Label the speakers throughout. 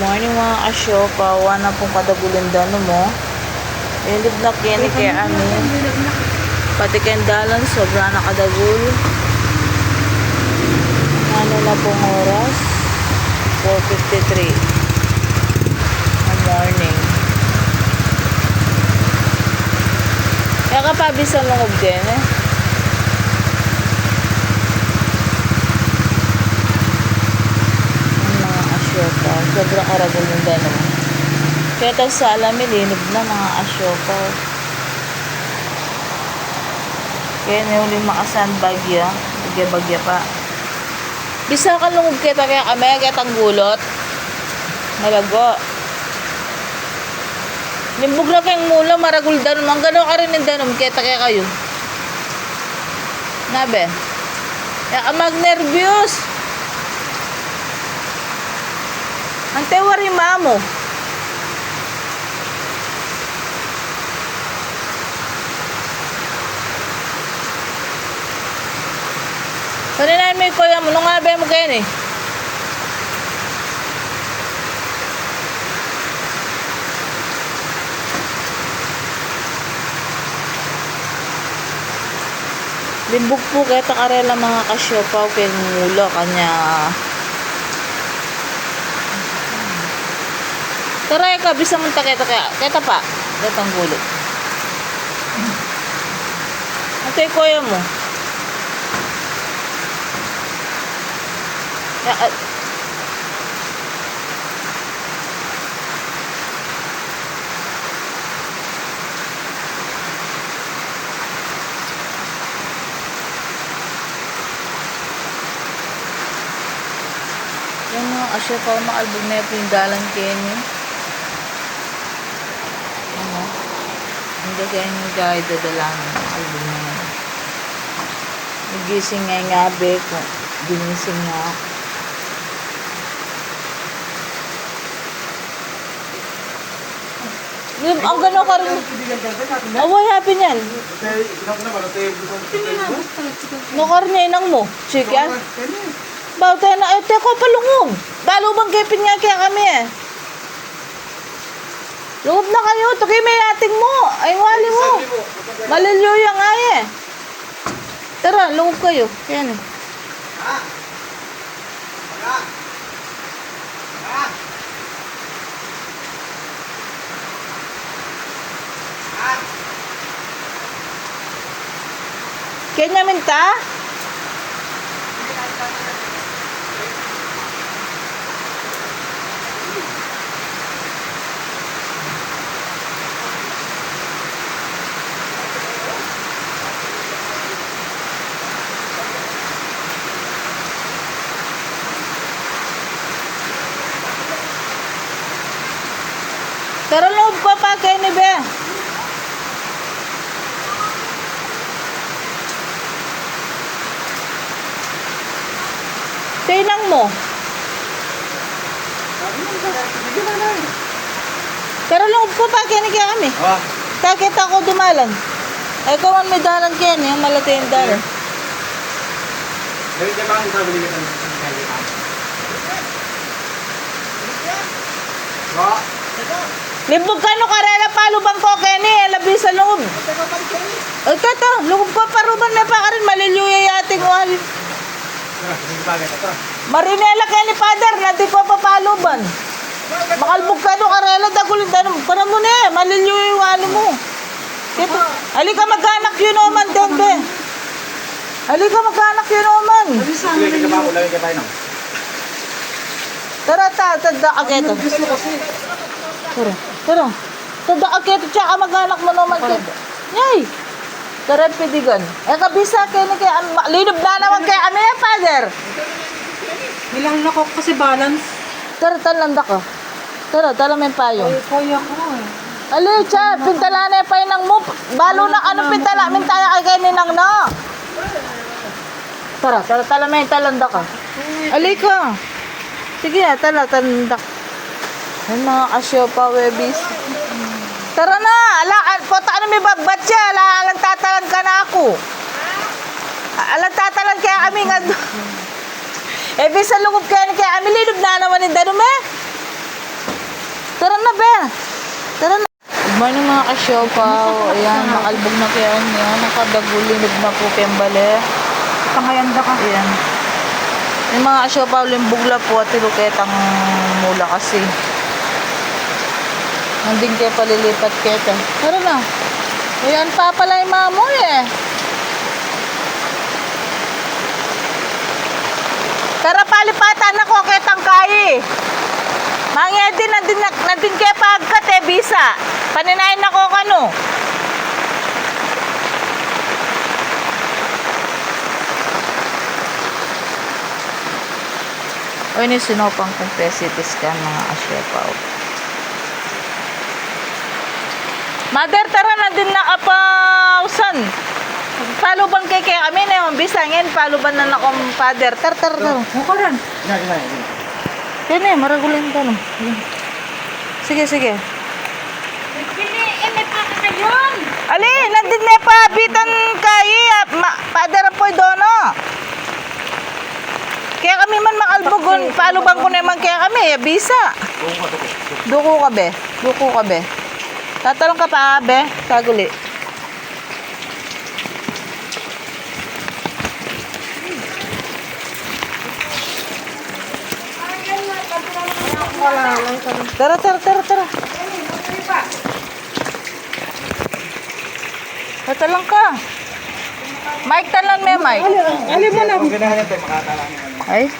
Speaker 1: Morning mga asyopa, wala pong kadagulindano mo. Ilib na kini kaya amin. Pati kendalan, sobra na kadagul. Ano na pong oras? 4:53. Good morning. Kaya kapabis ang lungog din eh. Asyopa, sobrang karagol yung dano. Kaya tayo sa alamin, linib na mga asyopa. Kaya na yung makasandbagya, bagya-bagya pa. Bisa ka lungog kita kaya kami, kaya tanggulot. Malago. Limbog na kayong mula, maragol danom. Ang gano'n ka rin yung danom, kaya kayo. Nabe? Kaya ka mag-nervyos. Ang tewari mamo. Kanina may kuya mo, nung abe mo kayo eh. Limbog po kaya takarela mga kasyopaw kayong mula kanya. Taray ka, bisa mong taketa kaya. Keta pa. Datang gulo. Atay kuya mo. Yung mga asya pa maalbog na yung pindalan kenyo. Hindi kaya yung guide dadalaman ng album na yan. Nagising nga yung gabi kung ginising nga ako. Ang gano'n ka rin. Away happy niyan. No karne nang mo. Sige ah. Bawa tayo na. Ate ko palungog. Balo bang kepin nga kaya kami eh. Lungog na kayo. Ito kayo may ating mo. Ay wali mo. Malilyo yung nga eh. Tara, lungog kayo. Yan eh. Kanya minta? Tara loob ko pa kay ni Be. Tinang mo. Tara loob ko pa kay ni kami. Takit ako dumalan. Ay kawan may dalan kaya yung malati yung dalan.
Speaker 2: Gawin ka ba ang sabi niya ng
Speaker 1: Limbog ka no karela palubang ko Kenny, labi sa loob. Ay tata, loob ko paruban may pa ka rin malilyoy yating wal. Marinela Kenny father, natin ko papaluban. Makalbog ka no karela dagulin tanong, para mo na malilyoy walo mo. Ito, ali ka magkanak yun naman dende. Ali ka magkanak yun naman. Tara tada aketo. Tara. Tada aketo tsaka maganak mo naman kito. Yay! Tara pidigan. Eh kabisa kayo ni kaya linub na naman kaya kami ya father.
Speaker 3: Ilang na ko kasi balance.
Speaker 1: Tara talanda ka. Tara tala may payo.
Speaker 3: Ay, kaya ko eh.
Speaker 1: Ali cha pintala na pay nang mo. Balo na ano pintala min tayo kay ni nang no. Tara tala may talanda ka. Ali ka. Sige na, talanda. Ay, mga kasyopa, webis. Tara na! Pota ano may babat siya? Alang tatalan ka na ako. Alang tatalan kaya kami nga. Eh, bisa lungop kaya ni kaya kami linub na naman yung danom eh. Tara na, be. Tara na. Good morning mga kasyopaw. Ayan, makalbog na kayo niya. Nakadagulinog na po kembale.
Speaker 3: Pangayanda ka.
Speaker 1: Ayan. Yung mga kasyopaw, limbugla po at tiluket ang mula kasi. Nanding kayo palilipat keta. Tara na. Ayan pa pala yung mamoy eh. Tara palipatan ako ketang kayi. Mangya din nandin kayo pagkat eh, bisa. Paninayin ako kano. O ini sinopang kong CT scan mga asyepaw. Mother, tara na din nakapausan. Paluban kay kami na yung bisangin. Paluban na akong father. Tar.
Speaker 3: Mukha rin.
Speaker 1: Yan eh, maragulin ka no. Sige.
Speaker 3: May pakakayon.
Speaker 1: Ali, nandun na pa. Bitan kayi. Father po dono. Kaya kami man makalbugon. Paluban ko naman kaya kami. Bisa. Duko ka be. Tatalong ka pa, be. Saguli. Tara. Tatalong ka. Mike, talon me, Mike.
Speaker 3: Ali mo na.
Speaker 1: Ay.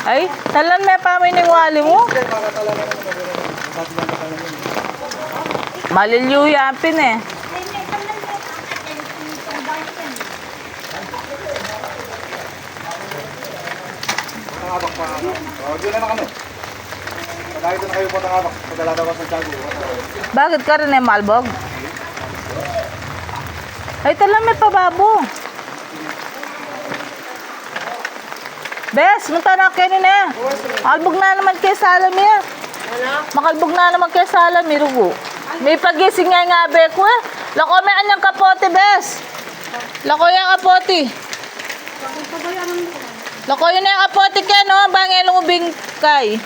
Speaker 1: Ay, talan me pa may ningwali mo. Malilyo yapin eh.
Speaker 2: Tangabak pa. O, doon na kami. Dahil doon na kayo po tangabak. Paglalabas ng tiyago.
Speaker 1: Bakit ka rin eh, malbog? Ay, talan me pa babo. Bes, munta na kayo na. Makalbog na naman kay Salamir. Makalbog na naman kay Salamir, rugo. May pagising nga be ko eh. Lako may anyang kapote, Bes. Lako yung kapote. Lako yun yung kapote kaya, no? Bangin ubing kay.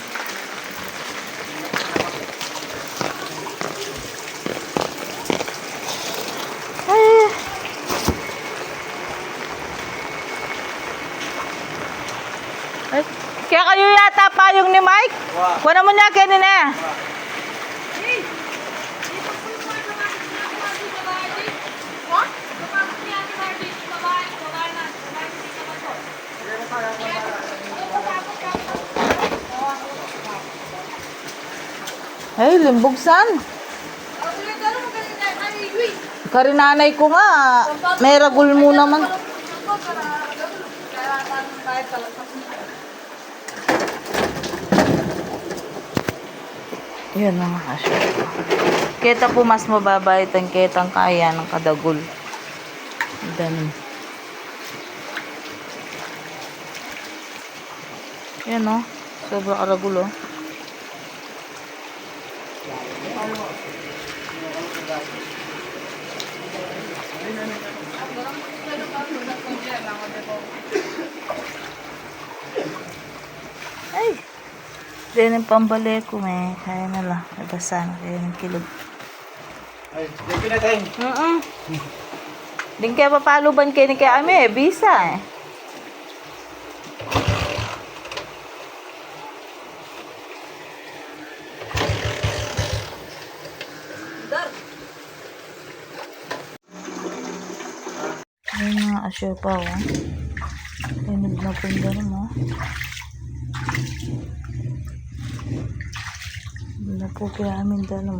Speaker 1: Ay. Ay, kaya kayo yata payong ni Mike? Kuha mo niya kayo na. Ay, limbugsan. Karinanay ko nga. May ragul mo naman. Yan mga kasyo. Kita po mas mababa itang kitang kaya ng kadagul. Ganun. Yan o. Sobra karagul o. Ay! Yan yung pambalik ko may. Kaya na lang. Nabasa na kayo ng kilog.
Speaker 2: Ay, thank you na tayo.
Speaker 1: Din kaya papaluban kayo ni kaya kami eh. Bisa eh. Yan mga asyopa oh. Inog na punda mo. Hindi na po kaya amin tanong.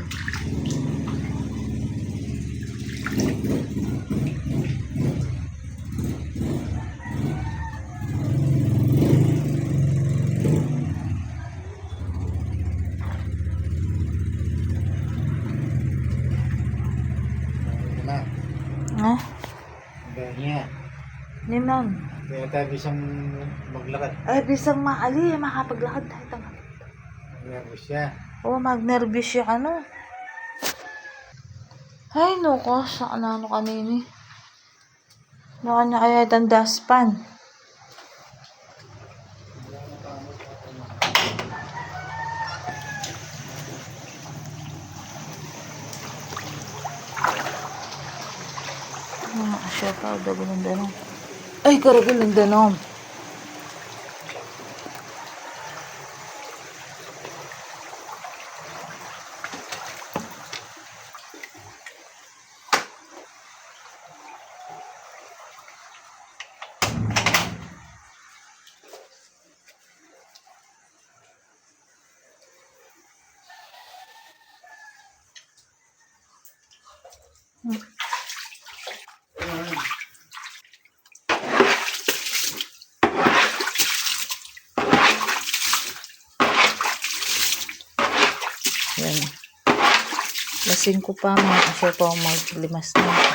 Speaker 1: Ha?
Speaker 2: Ganyan.
Speaker 1: Ni ma'am.
Speaker 2: Kaya tayo bisang maglakad.
Speaker 1: Ay, bisang maali. Makapaglakad tayo tanga.
Speaker 2: Nervous siya.
Speaker 1: Oo, mag-nervous siya ano. Ay, nuko. Saan na ano kanini? Baka niya kaya itang daspan. Siya pa, dago ng danom. Ay, karagol ng danom. Yan. Lasing ko pa, mga asya pa maglimas na.